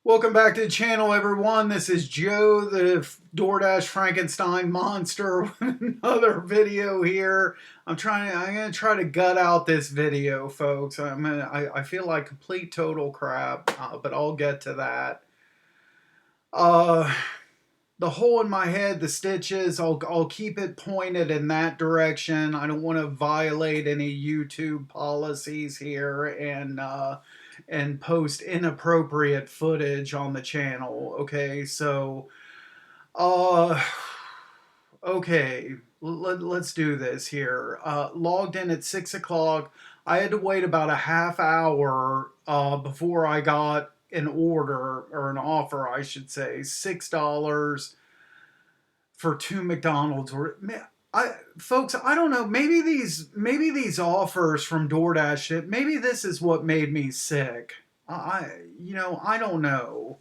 Welcome back to the channel, everyone. This is Joe, the DoorDash Frankenstein monster, with another video here. I'm gonna try to gut out this video, folks. I feel like complete total crap, but I'll get to that. Uh, the hole in my head, the stitches, I'll keep it pointed in that direction. I don't want to violate any YouTube policies here and post inappropriate footage on the channel. Okay, so uh okay, let's do this here. Logged in at 6 o'clock. I had to wait about a half hour before I got an order, or an offer I should say. $6 for two McDonald's. Folks, I don't know. Maybe these offers from DoorDash, maybe this is what made me sick. I don't know.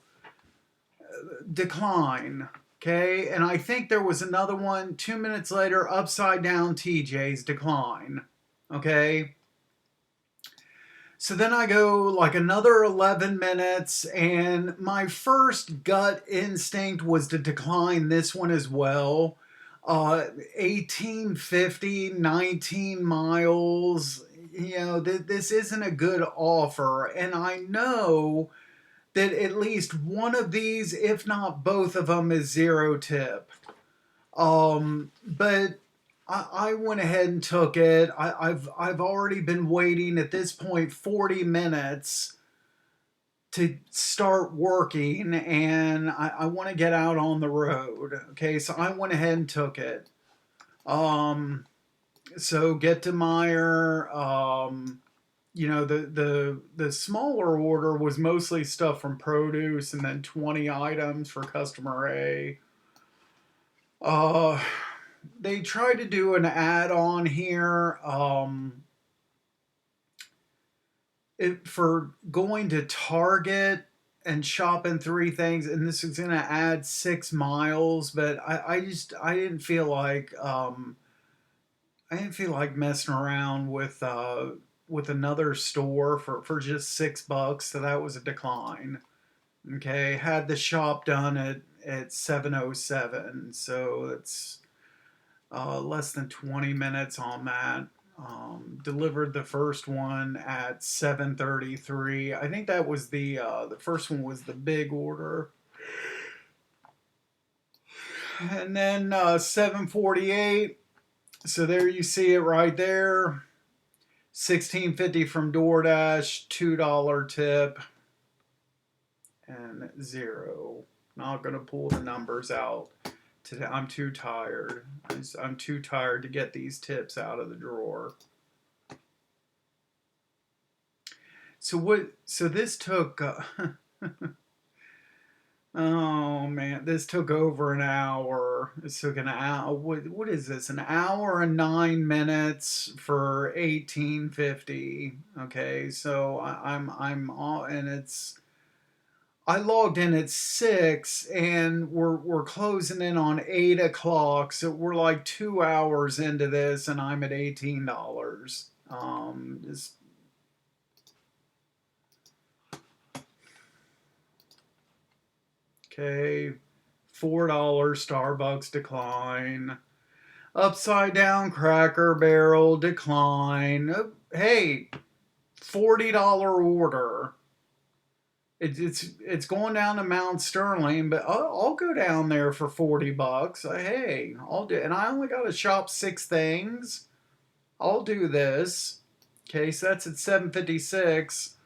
Decline. Okay, and I think there was another one 2 minutes later. Upside down TJ's, decline. Okay. So then I go like another 11 minutes, and my first gut instinct was to decline this one as well. 1850, 19 miles. This isn't a good offer, and I know that at least one of these, if not both of them, is zero tip. But I went ahead and took it. I've already been waiting at this point 40 minutes to start working, and I want to get out on the road. Okay, so I went ahead and took it. So get to Meyer. The smaller order was mostly stuff from produce, and then 20 items for customer A. They tried to do an add-on here. For going to Target and shopping three things, and this is going to add 6 miles, but I didn't feel like messing around with another store for just $6, so that was a decline. Okay, had the shop done at 7:07, so it's less than 20 minutes on that. Delivered the first one at 7:33. I think that was the first one was the big order. And then 7:48. So there you see it right there. $16.50 from DoorDash, $2 tip, and zero. Not gonna pull the numbers out today. I'm too tired. I'm too tired to get these tips out of the drawer. So this took. Oh man, this took over an hour. It took an hour. What is this? An hour and 9 minutes for 1850. Okay, so I'm all, and it's. I logged in at 6, and we're closing in on 8 o'clock. So we're like 2 hours into this, and I'm at $18. Just. Okay, $4 Starbucks, decline. Upside down Cracker Barrel, decline. Hey, $40 order. It's going down to Mount Sterling, but I'll go down there for $40. Hey, I'll do, and I only got to shop 6 things. I'll do this. Okay, so that's at 7:56.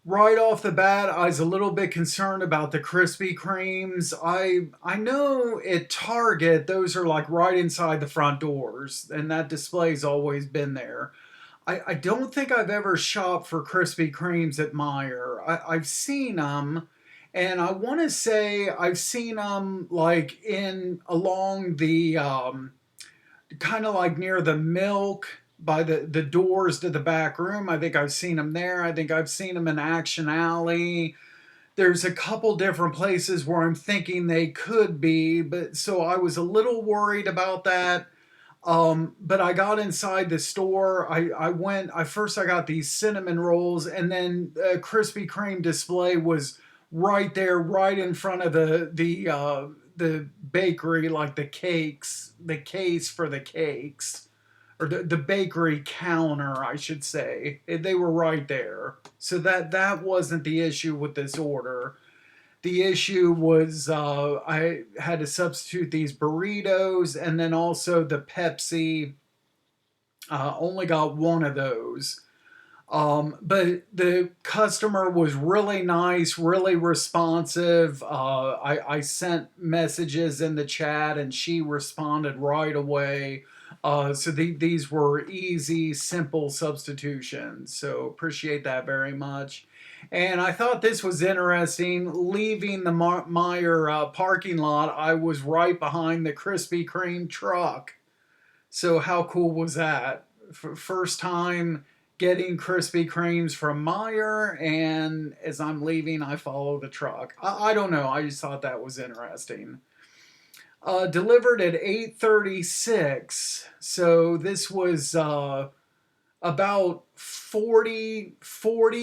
Right off the bat, I was a little bit concerned about the Krispy Kremes. I know at Target, those are like right inside the front doors, and that display's always been there. I don't think I've ever shopped for Krispy Kremes at Meijer. I've seen them, and I want to say I've seen them like along the kind of like near the milk by the doors to the back room. I think I've seen them there. I think I've seen them in Action Alley. There's a couple different places where I'm thinking they could be, but so I was a little worried about that. But I got inside the store. I got these cinnamon rolls, and then a Krispy Kreme display was right there, right in front of the bakery, like the cakes, the case for the cakes, or the bakery counter, I should say. They were right there. So that wasn't the issue with this order. The issue was I had to substitute these burritos, and then also the Pepsi. Only got one of those. But the customer was really nice, really responsive. I sent messages in the chat and she responded right away. These were easy, simple substitutions. So appreciate that very much. And I thought this was interesting. Leaving the Meyer parking lot, I was right behind the Krispy Kreme truck. So how cool was that? First time getting Krispy Kremes from Meyer, and as I'm leaving, I follow the truck. I don't know. I just thought that was interesting. Delivered at 8:36, so this was about 40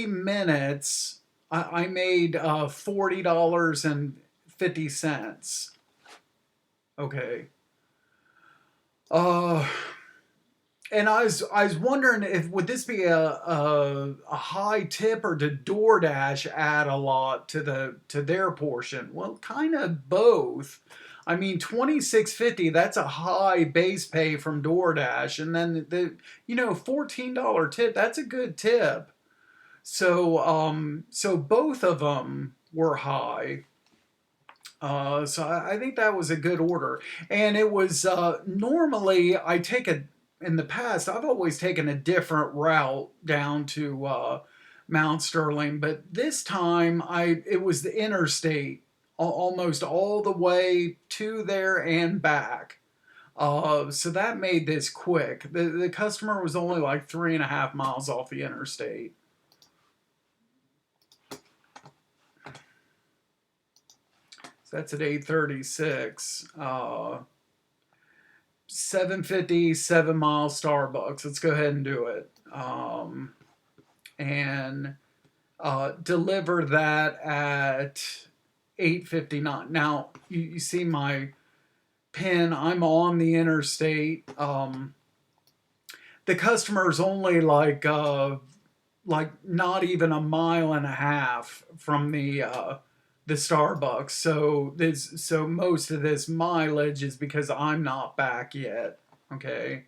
minutes. I made $40.50. Okay. Uh, and I was wondering if would this be a high tip, or did DoorDash add a lot to their portion? Well, kind of both. I mean, 26.50, that's a high base pay from DoorDash, and then $14 tip, that's a good tip. So both of them were high. So I think that was a good order. And it was normally in the past, I've always taken a different route down to Mount Sterling, but this time it was the interstate almost all the way to there and back. So that made this quick. The customer was only like 3.5 miles off the interstate. So that's at 8:36. 750, 7 mile Starbucks. Let's go ahead and do it. And deliver that at 8:59. Now you see my pin. I'm on the interstate. The customer's only like not even a mile and a half from the Starbucks. So most of this mileage is because I'm not back yet. Okay.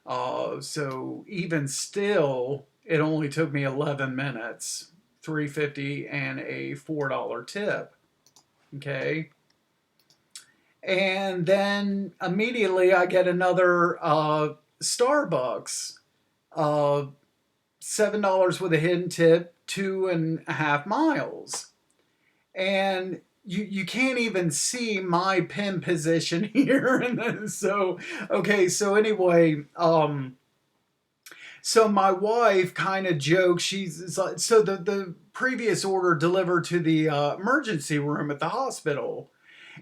So even still, it only took me 11 minutes, 350 and a $4 tip. Okay. And then immediately I get another Starbucks, uh, $7 with a hidden tip, 2.5 miles. And you can't even see my pin position here. And so, okay, so anyway, so my wife kind of jokes. She's like, so the previous order delivered to the emergency room at the hospital.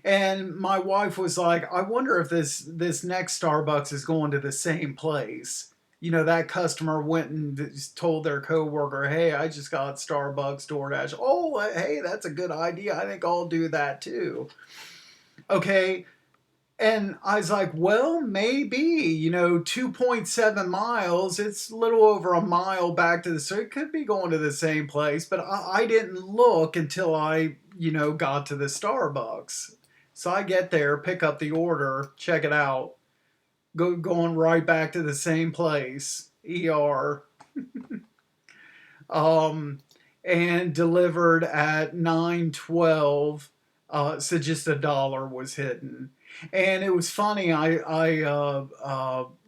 And my wife was like, I wonder if this next Starbucks is going to the same place. That customer went and told their coworker, hey, I just got Starbucks DoorDash. Oh, hey, that's a good idea. I think I'll do that too. Okay. And I was like, well, maybe, 2.7 miles. It's a little over a mile back to so it could be going to the same place. But I didn't look until I, got to the Starbucks. So I get there, pick up the order, check it out. Going right back to the same place, ER. And delivered at 9:12. So just $1 was hidden. And it was funny. I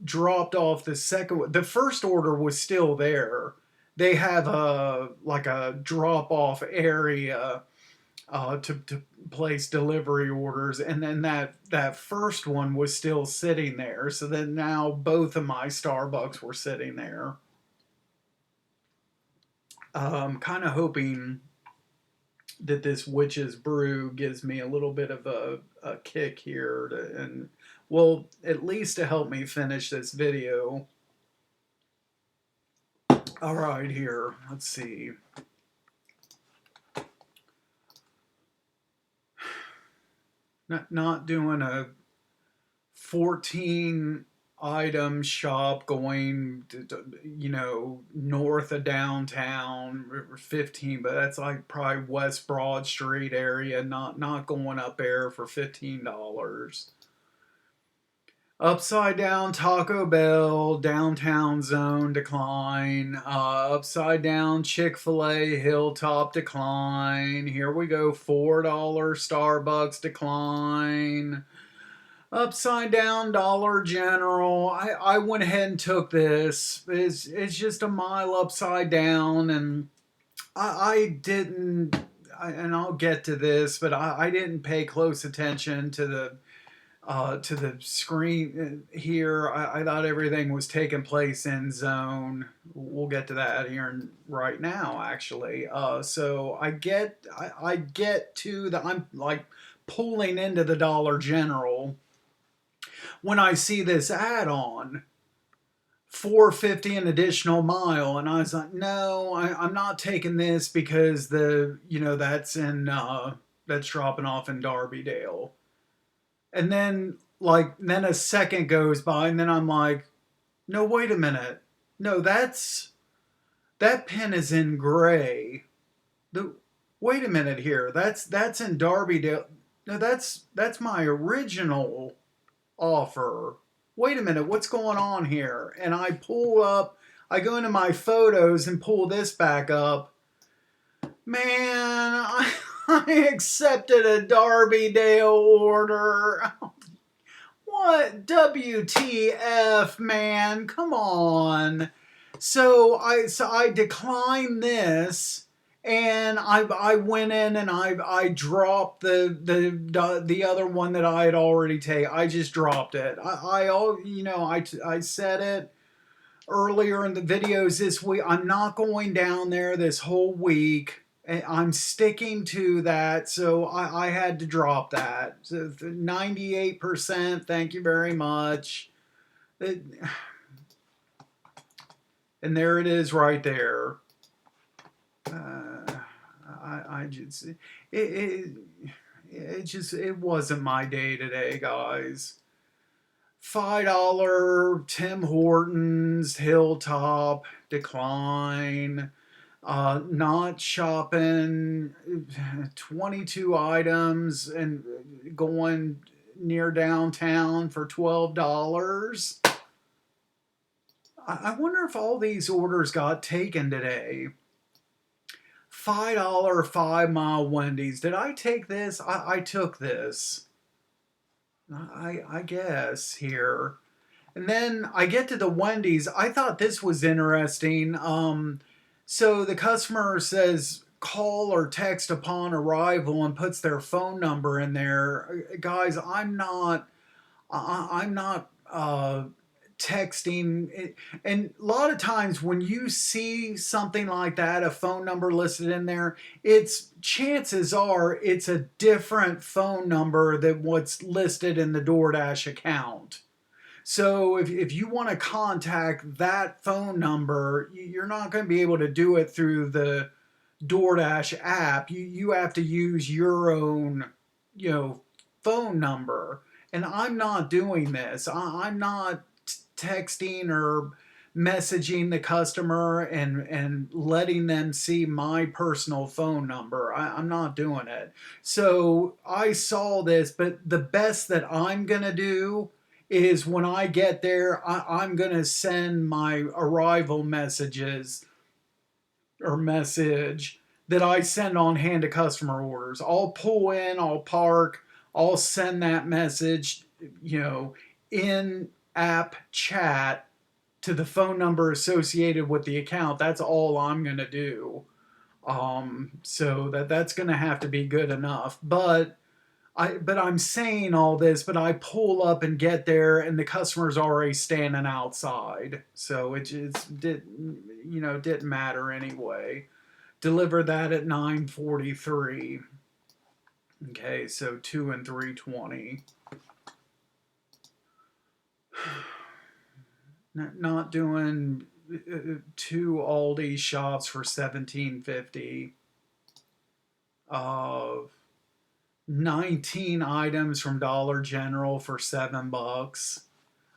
dropped off the second one. The first order was still there. They have a drop off area to place delivery orders, and then that first one was still sitting there. So then now both of my Starbucks were sitting there. Kind of hoping that this witch's brew gives me a little bit of a kick here, and Well, at least to help me finish this video. All right, here. Let's see. Not doing a 14 item shop going north of downtown, 15, but that's like probably West Broad Street area, not going up there for $15. Upside down Taco Bell, downtown zone decline. Upside down Chick-fil-A, Hilltop decline. Here we go, $4 Starbucks decline. Upside down Dollar General. I went ahead and took this. It's just a mile upside down, and I didn't, and I'll get to this, but I didn't pay close attention to the screen here. I thought everything was taking place in zone. We'll get to that here right now, actually. So I get to the, I'm like pulling into the Dollar General when I see this add-on, $4.50 an additional mile, and I was like, no, I'm not taking this because that's that's dropping off in Darbydale. And then then a second goes by, and then I'm like, no, wait a minute. No, that pen is in gray. Wait a minute here. That's in Darbydale. No, that's my original offer. Wait a minute, what's going on here? And I go into my photos and pull this back up. Man, I accepted a Darbydale order. What? WTF, man? Come on. So I declined this, and I went in and I dropped the other one that I had already taken. I just dropped it. I said it earlier in the videos this week. I'm not going down there this whole week. I'm sticking to that, so I had to drop that. So 98%, thank you very much. And there it is right there. It wasn't my day today, guys. $5 Tim Hortons, Hilltop, decline. Not shopping 22 items and going near downtown for $12. I wonder if all these orders got taken today. $5 5-mile Wendy's. Did I take this? I took this. I guess here. And then I get to the Wendy's. I thought this was interesting. So the customer says call or text upon arrival and puts their phone number in there. Guys, I'm not texting it. And a lot of times when you see something like that, a phone number listed in there, chances are it's a different phone number than what's listed in the DoorDash account. So if you want to contact that phone number, you're not going to be able to do it through the DoorDash app. You have to use your own, phone number. And I'm not doing this. I'm not texting or messaging the customer and letting them see my personal phone number. I'm not doing it. So I saw this, but the best that I'm going to do is when I get there, I'm going to send my arrival messages or message that I send on hand to customer orders. I'll pull in, I'll park, I'll send that message, in app chat to the phone number associated with the account. That's all I'm going to do. So that's going to have to be good enough. But I'm saying all this, but I pull up and get there, and the customer's already standing outside. So it just didn't matter anyway. Deliver that at 9:43. Okay, so 2 and 3:20. Not doing two Aldi shops for 17.50. Uh, 19 items from Dollar General for $7.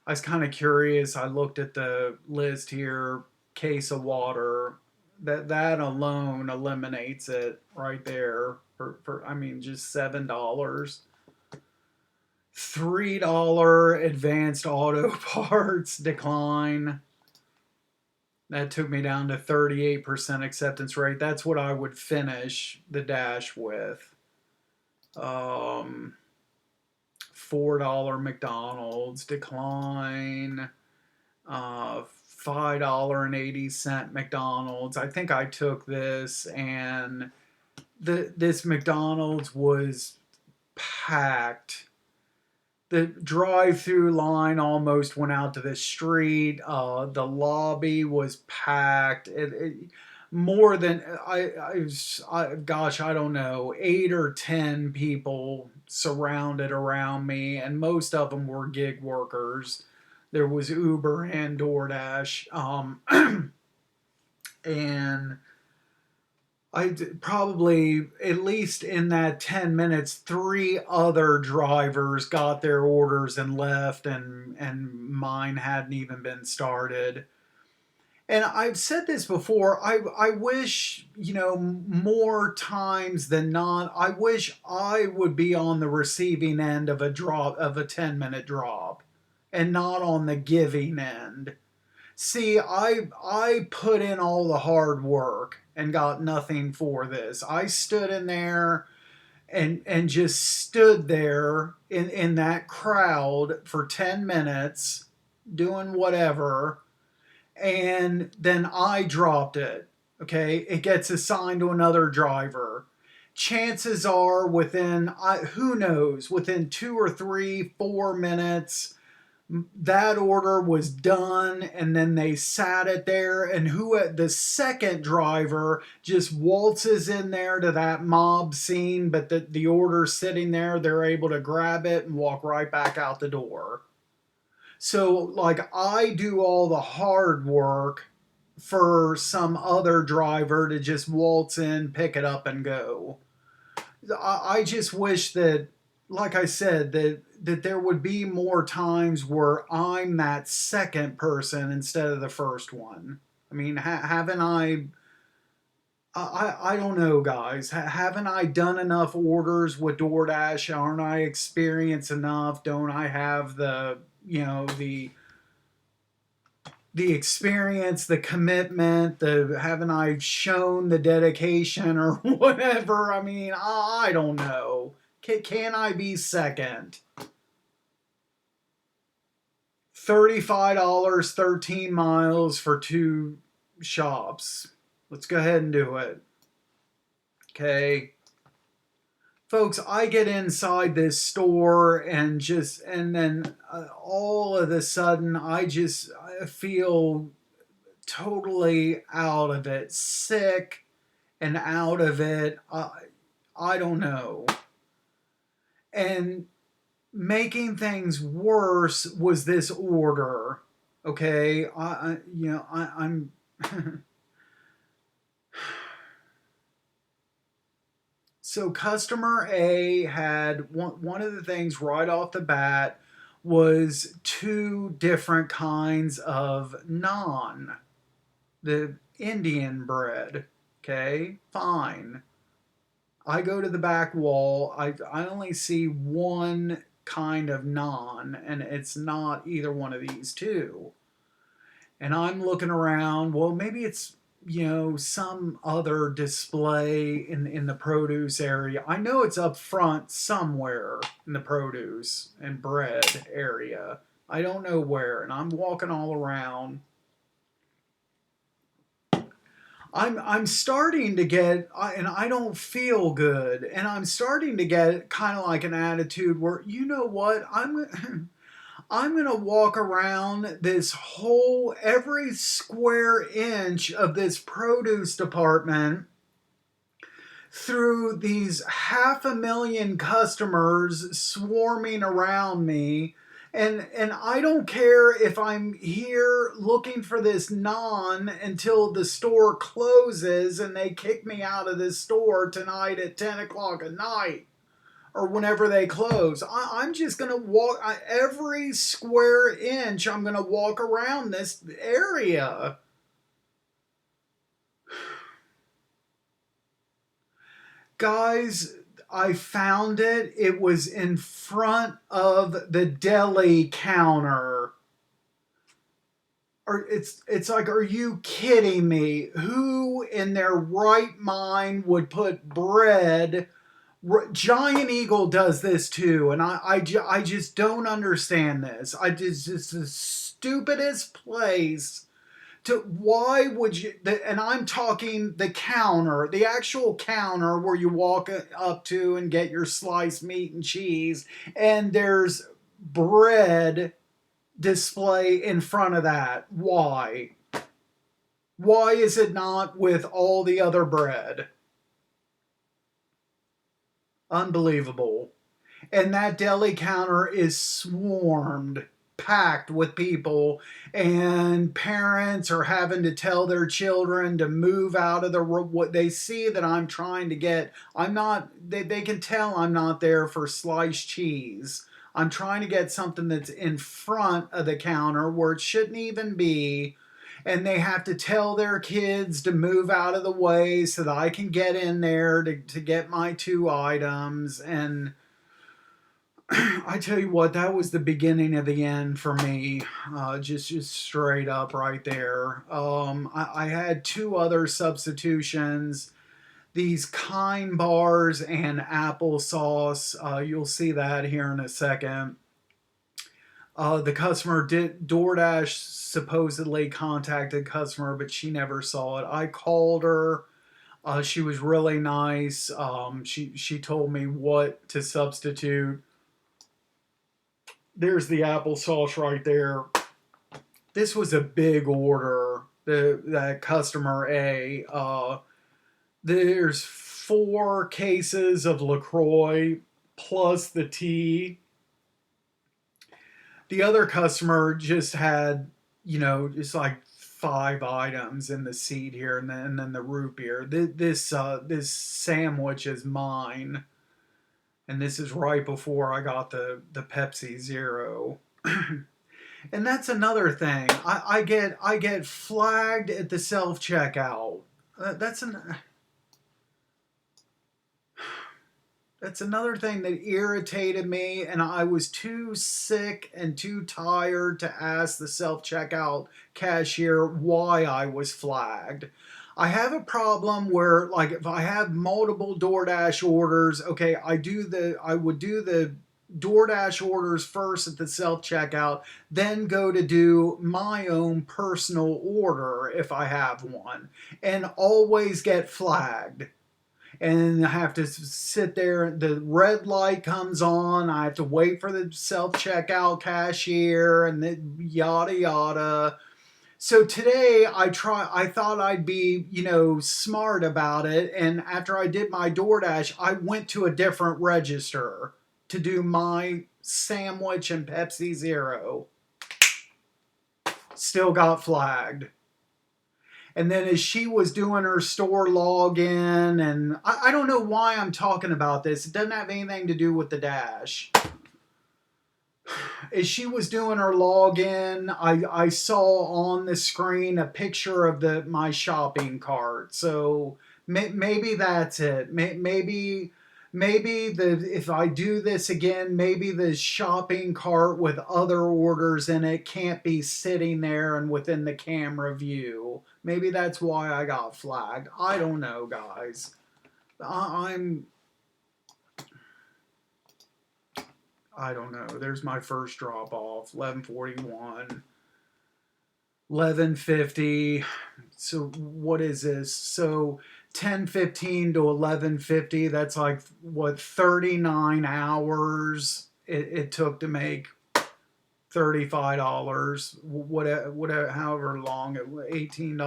I was kind of curious. I looked at the list here. Case of water. That alone eliminates it right there. For I mean, just $7. $3 advanced auto parts decline. That took me down to 38% acceptance rate. That's what I would finish the dash with. Um, $4 McDonald's decline. $5.80 McDonald's. I think I took this, and this McDonald's was packed. The drive-through line almost went out to the street. The lobby was packed. More than gosh, I don't know, 8 or 10 people surrounded around me, and most of them were gig workers. There was Uber and DoorDash, and I probably, at least in that 10 minutes, 3 other drivers got their orders and left, and mine hadn't even been started. And I've said this before, I wish, more times than not, I wish I would be on the receiving end of a 10-minute drop and not on the giving end. See, I put in all the hard work and got nothing for this. I stood in there and just stood there in that crowd for 10 minutes doing whatever, and then I dropped it. Okay, it gets assigned to another driver. Chances are who knows, within 2 or 3, 4 minutes, that order was done, and then they sat it there, and the second driver just waltzes in there to that mob scene, but the order's sitting there, they're able to grab it and walk right back out the door. So, like, I do all the hard work for some other driver to just waltz in, pick it up, and go. I just wish that, like I said, that there would be more times where I'm that second person instead of the first one. I mean, haven't I don't know, guys. Haven't I done enough orders with DoorDash? Aren't I experienced enough? Don't I have the experience, the commitment, haven't I shown the dedication or whatever? I mean, I don't know. Can I be second? $35, 13 miles for 2 shops. Let's go ahead and do it. Okay. Folks, I get inside this store and then all of a sudden I feel totally out of it, sick and out of it. I don't know. And making things worse was this order. Okay, I'm So customer A had one of the things right off the bat was 2 different kinds of naan, the Indian bread. Okay, fine. I go to the back wall. I only see one kind of naan, and it's not either one of these 2. And I'm looking around. Well, maybe it's some other display in the produce area. I know it's up front somewhere in the produce and bread area. I don't know where, and I'm walking all around. I'm starting to get, and I don't feel good, and I'm starting to get kind of like an attitude where, you know what, I'm going to walk around every square inch of this produce department through these 500,000 customers swarming around me, And I don't care if I'm here looking for this naan until the store closes and they kick me out of this store tonight at 10 o'clock at night or whenever they close. I'm just going to walk every square inch. I'm going to walk around this area. Guys, I found it. It was in front of the deli counter. Or it's like, are you kidding me? Who in their right mind would put bread? Giant Eagle does this too, and I just don't understand this. It's the stupidest place to. Why would you? And I'm talking the counter, the actual counter where you walk up to and get your sliced meat and cheese, and there's bread display in front of that. Why? Why is it not with all the other bread? Unbelievable. And that deli counter is swarmed, packed with people, and parents are having to tell their children to move out of the what they see that I'm trying to get. I'm not, they can tell I'm not there for sliced cheese. I'm trying to get something that's in front of the counter where it shouldn't even be, and they have to tell their kids to move out of the way so that I can get in there to get my 2 items. And I tell you what, that was the beginning of the end for me. Just straight up right there. I had 2 other substitutions. These Kind bars and applesauce. You'll see that here in a second. The customer did DoorDash supposedly contacted customer, but she never saw it. I called her. She was really nice. She told me what to substitute. There's the applesauce right there. This was a big order. That customer A. There's 4 cases of LaCroix plus the tea. The other customer just had, just like 5 items in the seat here, and then the root beer. This sandwich is mine, and this is right before I got the Pepsi Zero. And that's another thing. I get flagged at the self checkout. That's another thing that irritated me, and I was too sick and too tired to ask the self-checkout cashier why I was flagged. I have a problem where, like, if I have multiple DoorDash orders, okay, I would do the DoorDash orders first at the self-checkout, then go to do my own personal order if I have one, and always get flagged. And I have to sit there. The red light comes on. I have to wait for the self-checkout cashier and the yada yada. So today I thought I'd be, smart about it. And after I did my DoorDash, I went to a different register to do my sandwich and Pepsi Zero. Still got flagged. And then as she was doing her store login, and I don't know why I'm talking about this. It doesn't have anything to do with the Dash. As she was doing her login, I saw on the screen a picture of my shopping cart. So maybe that's it. Maybe if I do this again, maybe the shopping cart with other orders in it can't be sitting there and within the camera view. Maybe that's why I got flagged. I don't know, guys. I don't know. There's my first drop off, 11:41. 11:50. So what is this? So 10:15 to 11:50. That's like what, 39 hours it took to make $35. Whatever, however long it was, $18,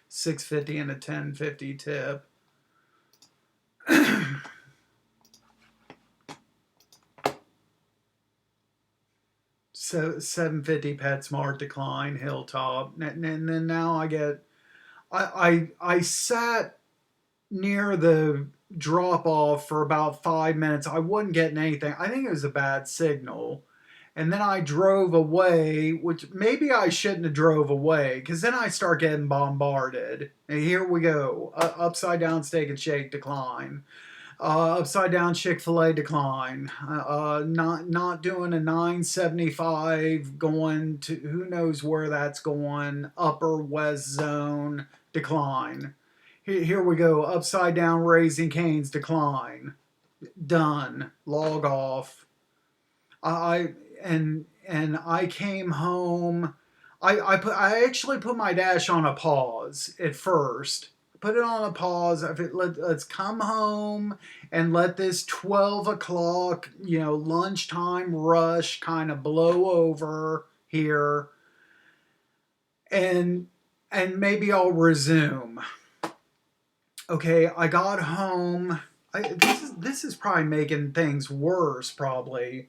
$6.50 and a $10.50 tip. So 750 PetSmart decline, Hilltop. And then now I get, I sat near the drop off for about 5 minutes. I wasn't getting anything. I think it was a bad signal. And then I drove away, which maybe I shouldn't have drove away, because then I start getting bombarded. And here we go. Upside down steak and shake decline. Upside down Chick-fil-A decline. Not doing a 975 going to who knows where that's going. Upper West Zone decline. Here we go. Upside down Raising Cane's decline. Done. Log off. I and I came home. I actually put my dash on a pause at first. Put it on a pause. Let's come home and let this 12 o'clock, lunchtime rush kind of blow over here, and maybe I'll resume. Okay, I got home. This is probably making things worse. Probably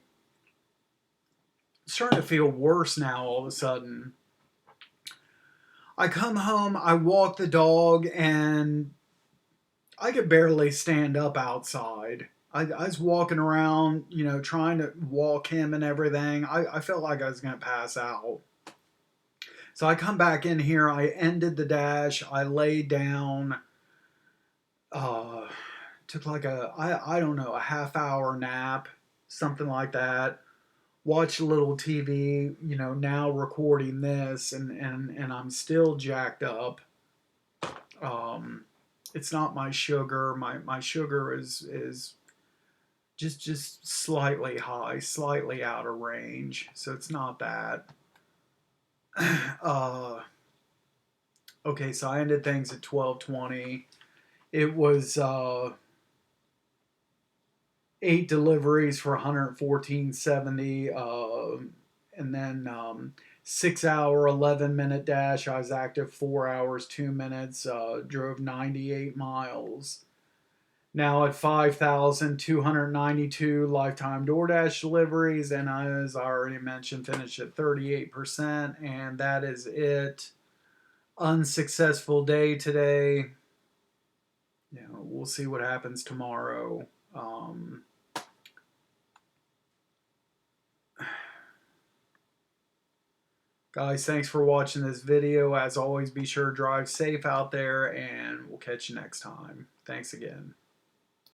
starting to feel worse now. All of a sudden, I come home. I walk the dog, and I could barely stand up outside. I was walking around, trying to walk him and everything. I felt like I was going to pass out. So I come back in here. I ended the dash. I laid down. Took like I don't know, a half hour nap, something like that. Watched a little TV, now recording this, and I'm still jacked up. It's not my sugar. My sugar is just slightly high, slightly out of range. So it's not that. Okay, so I ended things at 12:20. It was 8 deliveries for 114.70, and then 6 hour 11-minute dash. I was active 4 hours 2 minutes. Drove 98 miles. Now at 5,292 lifetime DoorDash deliveries, and as I already mentioned, finished at 38%, and that is it. Unsuccessful day today. We'll see what happens tomorrow. Guys, thanks for watching this video. As always, be sure to drive safe out there, and we'll catch you next time. Thanks again.